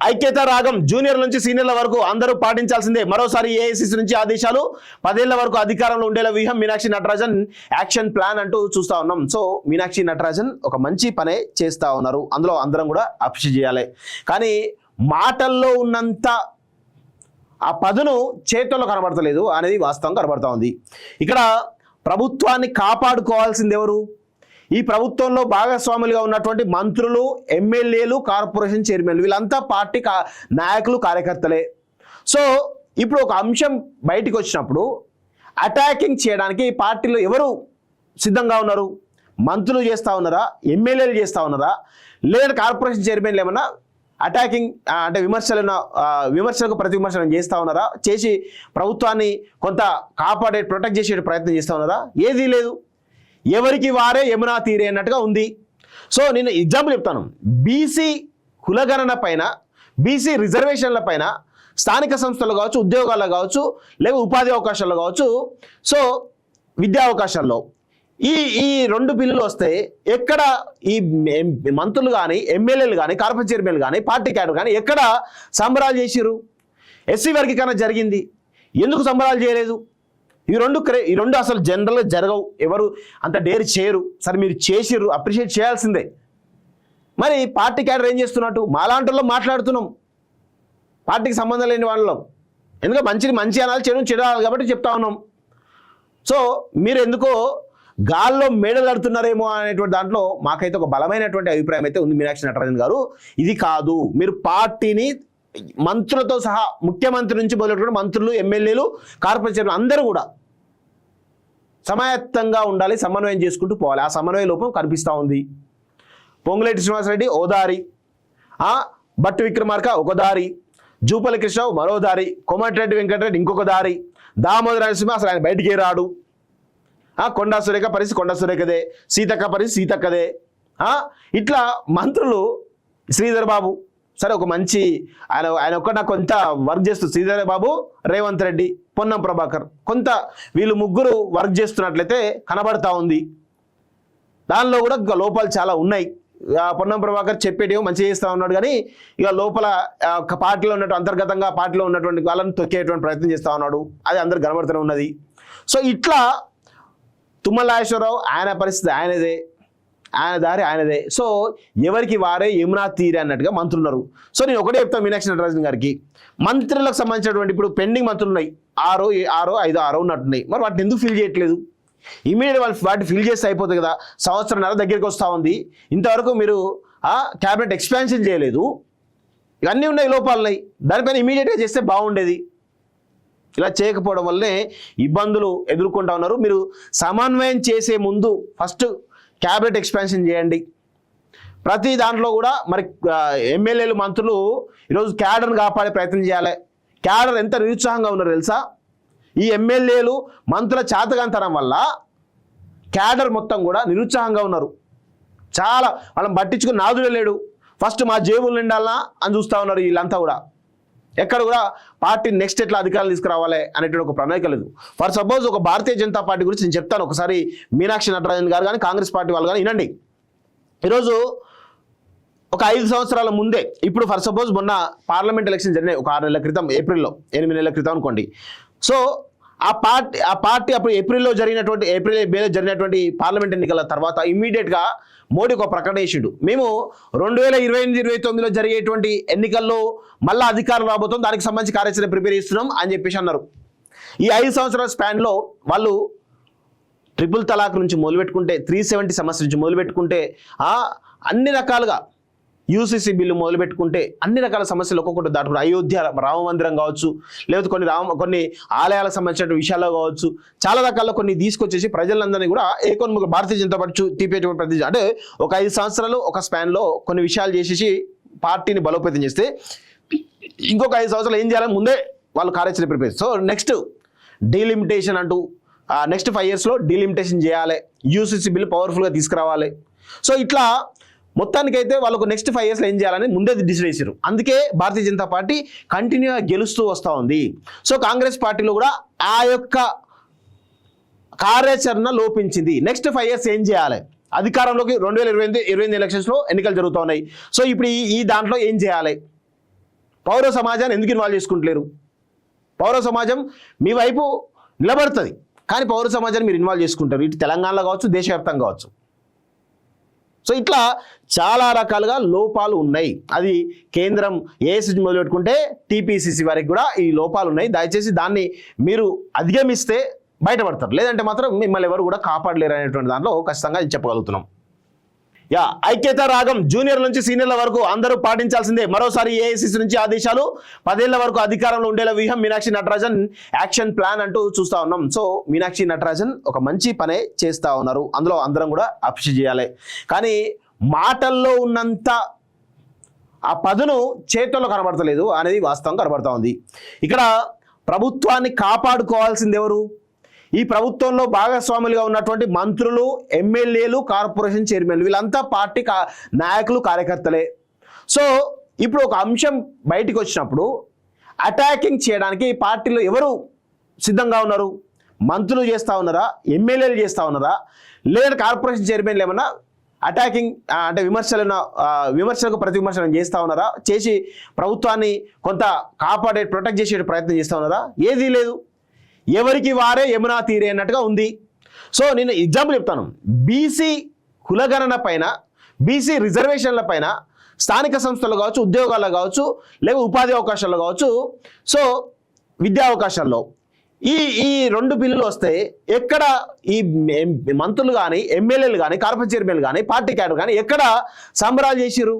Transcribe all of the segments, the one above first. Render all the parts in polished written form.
ఐక్యత రాగం జూనియర్ నుంచి సీనియర్ల వరకు అందరూ పాటించాల్సిందే. మరోసారి ఏఐసిసి నుంచి ఆదేశాలు. 10 ఏళ్ల వరకు అధికారంలో ఉండేలా వ్యూహం మీనాక్షి నటరాజన్ యాక్షన్ ప్లాన్ అంటూ చూస్తా ఉన్నాం. సో మీనాక్షి నటరాజన్ ఒక మంచి పనే చేస్తా ఉన్నారు. అందులో అందరం కూడా అప్రిషియేట్ చేయాలి. కానీ మాటల్లో ఉన్నంత ఆ పదును చేతుల్లో కనబడతలేదు అనేది వాస్తవం కనబడతా ఉంది. ఇక్కడ ప్రభుత్వాన్ని కాపాడుకోవాల్సింది ఎవరు? ఈ ప్రభుత్వంలో భాగస్వాములుగా ఉన్నటువంటి మంత్రులు, ఎమ్మెల్యేలు, కార్పొరేషన్ చైర్మన్లు, వీళ్ళంతా పార్టీ నాయకులు, కార్యకర్తలే. సో ఇప్పుడు ఒక అంశం బయటికి వచ్చినప్పుడు అటాకింగ్ చేయడానికి పార్టీలో ఎవరు సిద్ధంగా ఉన్నారు? మంత్రులు చేస్తూ ఉన్నారా? ఎమ్మెల్యేలు చేస్తూ ఉన్నారా? లేదా కార్పొరేషన్ చైర్మన్లు ఏమన్నా అటాకింగ్ అంటే విమర్శలకు ప్రతి విమర్శనం చేస్తూ ఉన్నారా? చేసి ప్రభుత్వాన్ని కొంత ప్రొటెక్ట్ చేసే ప్రయత్నం చేస్తూ ఉన్నారా? ఏదీ లేదు. ఎవరికి వారే యమునా తీరే అన్నట్టుగా ఉంది. సో నేను ఎగ్జాంపుల్ చెప్తాను. బీసీ కులగణన పైన, బీసీ రిజర్వేషన్ల పైన స్థానిక సంస్థలు కావచ్చు, ఉద్యోగాల్లో కావచ్చు, లేదా ఉపాధి అవకాశాల్లో కావచ్చు, సో విద్యా అవకాశాల్లో ఈ 2 బిల్లులు వస్తే ఎక్కడ ఈ మంత్రులు కానీ, ఎమ్మెల్యేలు కానీ, కార్పొరేషన్ చైర్మన్లు కానీ, పార్టీ క్యాడర్ కానీ ఎక్కడ సంబరాలు చేసిర్రు? ఎస్సీ వర్గీకరణ జరిగింది, ఎందుకు సంబరాలు చేయలేదు? ఈ రెండు అసలు జనరల్గా జరగవు. ఎవరు అంత డేర్ చేయరు. సరే మీరు చేసిర్రు, అప్రిషియేట్ చేయాల్సిందే. మరి పార్టీ క్యాడర్ ఏం చేస్తున్నట్టు? మాలాంటిలో మాట్లాడుతున్నాం, పార్టీకి సంబంధం లేని వాళ్ళం. ఎందుకంటే మంచి అనాలి, చెడు కాబట్టి చెప్తా ఉన్నాం. సో మీరు ఎందుకో గాల్లో మేడలు కడుతున్నారేమో అనేటువంటి దాంట్లో మాకైతే ఒక బలమైనటువంటి అభిప్రాయం అయితే ఉంది. మీనాక్షి నటరాజన్ గారు, ఇది కాదు. మీరు పార్టీని మంత్రులతో సహా, ముఖ్యమంత్రి నుంచి మొదలెట్టుకుని మంత్రులు, ఎమ్మెల్యేలు, కార్పొరేషన్ అందరూ కూడా సమాయత్తంగా ఉండాలి, సమన్వయం చేసుకుంటూ పోవాలి. ఆ సమన్వయ లోపం కనిపిస్తూ ఉంది. పొంగులేటి శ్రీనివాసరెడ్డి ఓ దారి, భట్టి విక్రమార్క ఒక దారి, జూపల్లి కృష్ణ మరో దారి, కోమటిరెడ్డి వెంకటరెడ్డి ఇంకొక దారి, దామోదర నరసింహ అసలు ఆయన బయటికే రాడు, కొండా సురేఖ పరిస్థితి కొండా సురేఖదే, సీతక్క పరిస్థితి సీతక్కదే. ఇట్లా మంత్రులు శ్రీధర్ బాబు, సరే ఒక మంచి ఆయన ఒక్క నాకు కొంత వర్క్ చేస్తూ శ్రీధర్ బాబు, రేవంత్ రెడ్డి, పొన్నం ప్రభాకర్, కొంత వీళ్ళు ముగ్గురు వర్క్ చేస్తున్నట్లయితే కనబడతా ఉంది. దానిలో కూడా లోపాలు చాలా ఉన్నాయి. పొన్నం ప్రభాకర్ చెప్పేటేమో మంచిగా చేస్తూ ఉన్నాడు, కానీ ఇక లోపల పార్టీలో ఉన్నట్టు అంతర్గతంగా పార్టీలో ఉన్నటువంటి వాళ్ళని తొక్కేటువంటి ప్రయత్నం చేస్తూ ఉన్నాడు. అది అందరు కనబడుతూనే ఉన్నది. సో ఇట్లా తుమ్మల నాగేశ్వరరావు ఆయన పరిస్థితి ఆయనదే, ఆయన దారి ఆయనదే. సో ఎవరికి వారే యమునా తీరే అన్నట్టుగా మంత్రులు ఉన్నారు. సో నేను ఒకటే చెప్తాను మీనాక్షి నటరాజన్ గారికి, మంత్రులకు సంబంధించినటువంటి ఇప్పుడు పెండింగ్ మంత్రులు ఉన్నాయి, 6 ఉన్నట్టున్నాయి. మరి వాటిని ఎందుకు ఫిల్ చేయట్లేదు? ఇమీడియట్ వాటిని ఫిల్ చేస్తే అయిపోతుంది కదా. సంవత్సరంన్నర దగ్గరికి వస్తూ ఉంది, ఇంతవరకు మీరు క్యాబినెట్ ఎక్స్పాన్షన్ చేయలేదు. ఇవన్నీ ఉన్నాయి, లోపాలు ఉన్నాయి. దానిపైన ఇమీడియట్గా చేస్తే బాగుండేది. ఇలా చేయకపోవడం వల్లనే ఇబ్బందులు ఎదుర్కొంటా ఉన్నారు. మీరు సమన్వయం చేసే ముందు ఫస్ట్ క్యాబినెట్ ఎక్స్పాన్షన్ చేయండి. ప్రతి దాంట్లో కూడా మరి ఎమ్మెల్యేలు, మంత్రులు ఈరోజు క్యాడర్ని కాపాడే ప్రయత్నం చేయాలి. క్యాడర్ ఎంత నిరుత్సాహంగా ఉన్నారు తెలుసా? ఈ ఎమ్మెల్యేలు, మంత్రుల చేతగాంతనం వల్ల క్యాడర్ మొత్తం కూడా నిరుత్సాహంగా ఉన్నారు. చాలా వాళ్ళని పట్టించుకుని నాదుడే లేడు. ఫస్ట్ మా జేబులు నిండాలనా అని చూస్తూ ఉన్నారు వీళ్ళంతా కూడా. ఎక్కడ కూడా పార్టీ నెక్స్ట్ ఎట్లా అధికారులు తీసుకురావాలి అనేటువంటి ఒక ప్రణాళిక లేదు. ఫర్ సపోజ్ ఒక భారతీయ జనతా పార్టీ గురించి నేను చెప్తాను. ఒకసారి మీనాక్షి నటరాజన్ గారు కానీ, కాంగ్రెస్ పార్టీ వాళ్ళు కానీ వినండి. ఈరోజు ఒక 5 సంవత్సరాల ముందే, ఇప్పుడు ఫర్ సపోజ్ మొన్న పార్లమెంట్ ఎలక్షన్ జరిగినాయి ఒక 6 నెలల క్రితం, ఏప్రిల్లో 8 నెలల క్రితం అనుకోండి. సో ఆ పార్టీ అప్పుడు ఏప్రిల్ మేలో జరిగినటువంటి పార్లమెంట్ ఎన్నికల తర్వాత ఇమ్మీడియట్గా మోడీ ఒక ప్రకటన చేసిండు. మేము 2028-29లో జరిగేటువంటి ఎన్నికల్లో మళ్ళీ అధికారం రాబోతాం, దానికి సంబంధించి కార్యాచరణ ప్రిపేర్ చేస్తున్నాం అని చెప్పేసి అన్నారు. ఈ 5 సంవత్సరాల స్పాన్లో వాళ్ళు ట్రిపుల్ తలాక్ నుంచి మొదలుపెట్టుకుంటే, 370 సమస్య నుంచి మొదలుపెట్టుకుంటే, అన్ని రకాలుగా యూసీసీ బిల్లు మొదలుపెట్టుకుంటే అన్ని రకాల సమస్యలు ఒక్కొక్కటి దాటుకుని, అయోధ్య రామ మందిరం కావచ్చు, లేకపోతే కొన్ని ఆలయాలకు సంబంధించిన విషయాల్లో కావచ్చు, చాలా రకాల కొన్ని తీసుకొచ్చేసి ప్రజలందరినీ కూడా ఏకోన్ముఖ భారతీయ జనతా పార్టీ తీపేటువంటి ప్రతి, అంటే ఒక 5 సంవత్సరాలు ఒక స్పాన్లో కొన్ని విషయాలు చేసేసి పార్టీని బలోపేతం చేస్తే, ఇంకొక 5 సంవత్సరాలు ఏం చేయాలని ముందే వాళ్ళు కార్యాచరణ ప్రిపేర్. సో నెక్స్ట్ డీలిమిటేషన్ అంటూ నెక్స్ట్ 5 yearsలో డీలిమిటేషన్ చేయాలి, యూసీసీ బిల్లు పవర్ఫుల్గా తీసుకురావాలి. సో ఇట్లా మొత్తానికైతే వాళ్ళకు నెక్స్ట్ 5 yearsలో ఏం చేయాలని ముందే డిసైడ్ చేశారు. అందుకే భారతీయ జనతా పార్టీ కంటిన్యూగా గెలుస్తూ వస్తూ ఉంది. సో కాంగ్రెస్ పార్టీలో కూడా ఆ యొక్క కార్యాచరణ లోపించింది. నెక్స్ట్ 5 years ఏం చేయాలి? అధికారంలోకి 2028 ఎలక్షన్స్లో ఎన్నికలు జరుగుతూ ఉన్నాయి. సో ఇప్పుడు ఈ దాంట్లో ఏం చేయాలి? పౌర సమాజాన్ని ఎందుకు ఇన్వాల్వ్ చేసుకుంటలేరు? పౌర సమాజం మీ వైపు నిలబడుతుంది, కానీ పౌర సమాజాన్ని మీరు ఇన్వాల్వ్ చేసుకుంటారు, ఇటు తెలంగాణలో కావచ్చు, దేశవ్యాప్తంగా కావచ్చు. సో ఇట్లా చాలా రకాలుగా లోపాలు ఉన్నాయి. అది కేంద్రం ఏఐసిసి మొదలుపెట్టుకుంటే టీపీసీసీ వరకు కూడా ఈ లోపాలు ఉన్నాయి. దయచేసి దాన్ని మీరు అధిగమిస్తే బయటపడతారు, లేదంటే మాత్రం మిమ్మల్ని ఎవరు కూడా కాపాడలేరు అనేటువంటి దాంట్లో ఖచ్చితంగా చెప్పగలుగుతున్నాం. ఐక్యత రాగం జూనియర్ నుంచి సీనియర్ల వరకు అందరూ పాటించాల్సిందే. మరోసారి ఏఐసిసి నుంచి ఆదేశాలు. 10 ఏళ్ల వరకు అధికారంలో ఉండేలా వ్యూహం మీనాక్షి నటరాజన్ యాక్షన్ ప్లాన్ అంటూ చూస్తా ఉన్నాం. సో మీనాక్షి నటరాజన్ ఒక మంచి పనే చేస్తూ ఉన్నారు, అందులో అందరం కూడా అప్రిషియేట్ చేయాలి. కానీ మాటల్లో ఉన్నంత ఆ పదును చేతుల్లో కనబడతలేదు అనేది వాస్తవం కనబడతా ఉంది. ఇక్కడ ప్రభుత్వాన్ని కాపాడుకోవాల్సింది ఎవరు? ఈ ప్రభుత్వంలో భాగస్వాములుగా ఉన్నటువంటి మంత్రులు, ఎమ్మెల్యేలు, కార్పొరేషన్ చైర్మన్లు, వీళ్ళంతా పార్టీ నాయకులు, కార్యకర్తలే. సో ఇప్పుడు ఒక అంశం బయటికి వచ్చినప్పుడు అటాకింగ్ చేయడానికి పార్టీలో ఎవరు సిద్ధంగా ఉన్నారు? మంత్రులు చేస్తూ ఉన్నారా? ఎమ్మెల్యేలు చేస్తూ ఉన్నారా? లేదంటే కార్పొరేషన్ చైర్మన్లు ఏమన్నా అటాకింగ్ అంటే విమర్శలకు ప్రతి విమర్శనం చేస్తూ ఉన్నారా? చేసి ప్రభుత్వాన్ని కొంత ప్రొటెక్ట్ చేసే ప్రయత్నం చేస్తూ ఉన్నారా? ఏదీ లేదు, ఎవరికి వారే యమునా తీరే అన్నట్టుగా ఉంది. సో నేను ఎగ్జాంపుల్ చెప్తాను. బీసీ కులగణన పైన, బీసీ రిజర్వేషన్ల పైన స్థానిక సంస్థలు కావచ్చు, ఉద్యోగాల్లో కావచ్చు, లేక ఉపాధి అవకాశాల్లో కావచ్చు, సో విద్యా అవకాశాల్లో ఈ 2 బిల్లులు వస్తే ఎక్కడ ఈ మంత్రులు కానీ, ఎమ్మెల్యేలు కానీ, కార్పొరేషన్ చైర్మన్లు కానీ, పార్టీ క్యాడర్ కానీ ఎక్కడ సంబరాలు చేసిరు?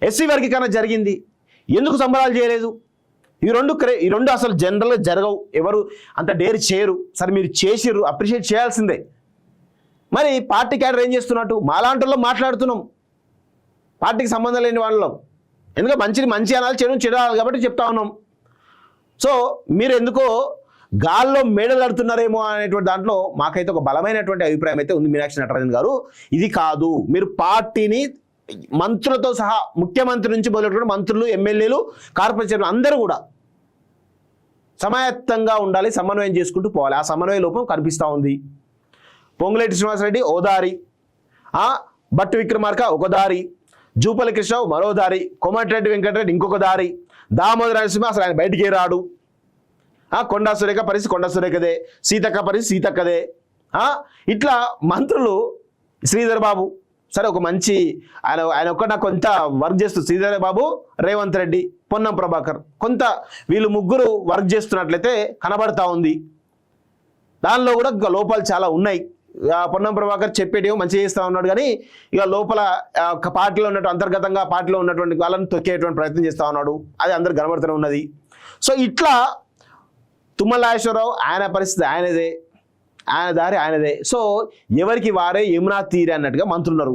ఎస్సీ వర్గీకరణ జరిగింది, ఎందుకు సంబరాలు చేయలేదు? ఈ రెండు అసలు జనరల్గా జరగవు, ఎవరు అంత డేర్ చేయరు. సరే మీరు చేసిర్రు, అప్రిషియేట్ చేయాల్సిందే. మరి పార్టీ క్యాడర్ ఏం చేస్తున్నట్టు? మాలాంటి వాళ్ళు మాట్లాడుతున్నాం, పార్టీకి సంబంధం లేని వాళ్ళం. ఎందుకంటే మంచి అనాలి, చెడు అనాలి కాబట్టి చెప్తా ఉన్నాం. సో మీరు ఎందుకో గాల్లో మేడలాడుతున్నారేమో అనేటువంటి దాంట్లో మాకైతే ఒక బలమైనటువంటి అభిప్రాయం అయితే ఉంది మీనాక్షి నటరాజన్ గారు. ఇది కాదు, మీరు పార్టీని మంత్రులతో సహా, ముఖ్యమంత్రి నుంచి మొదలుపెట్టుకుని మంత్రులు, ఎమ్మెల్యేలు, కార్పొరేషన్ అందరూ కూడా సమాయత్తంగా ఉండాలి, సమన్వయం చేసుకుంటూ పోవాలి. ఆ సమన్వయ లోపం కనిపిస్తూ ఉంది. పొంగులేటి శ్రీనివాసరెడ్డి ఓ దారి, భట్టి విక్రమార్క ఒక దారి, జూపల్లి కృష్ణరావు మరో దారి, కోమటిరెడ్డి వెంకటరెడ్డి ఇంకొక దారి, దామోదర నరసింహ అసలు ఆయన బయటికి రాడు, కొండా సురేఖ పరిస్థితి కొండా సురేఖదే, సీతక్క పరిస్థితి సీతక్కదే. ఇట్లా మంత్రులు శ్రీధర్ బాబు, సరే ఒక మంచి ఆయన ఒక్కట కొంత వర్క్ చేస్తూ శ్రీధర్ బాబు, రేవంత్ రెడ్డి, పొన్నం ప్రభాకర్, కొంత వీళ్ళు ముగ్గురు వర్క్ చేస్తున్నట్లయితే కనబడతా ఉంది. దానిలో కూడా లోపాలు చాలా ఉన్నాయి. పొన్నం ప్రభాకర్ చెప్పేటివో మంచిగా చేస్తూ ఉన్నాడు, కానీ ఇక లోపల పార్టీలో ఉన్నట్టు అంతర్గతంగా పార్టీలో ఉన్నటువంటి వాళ్ళని తొక్కేటువంటి ప్రయత్నం చేస్తూ ఉన్నాడు, అది అందరికి కనబడుతూనే ఉన్నది. సో ఇట్లా తుమ్మల నాగేశ్వరరావు ఆయన పరిస్థితి ఆయనదే, ఆయన దారి ఆయనదే. సో ఎవరికి వారే యమునా తీరే అన్నట్టుగా మంత్రులు ఉన్నారు.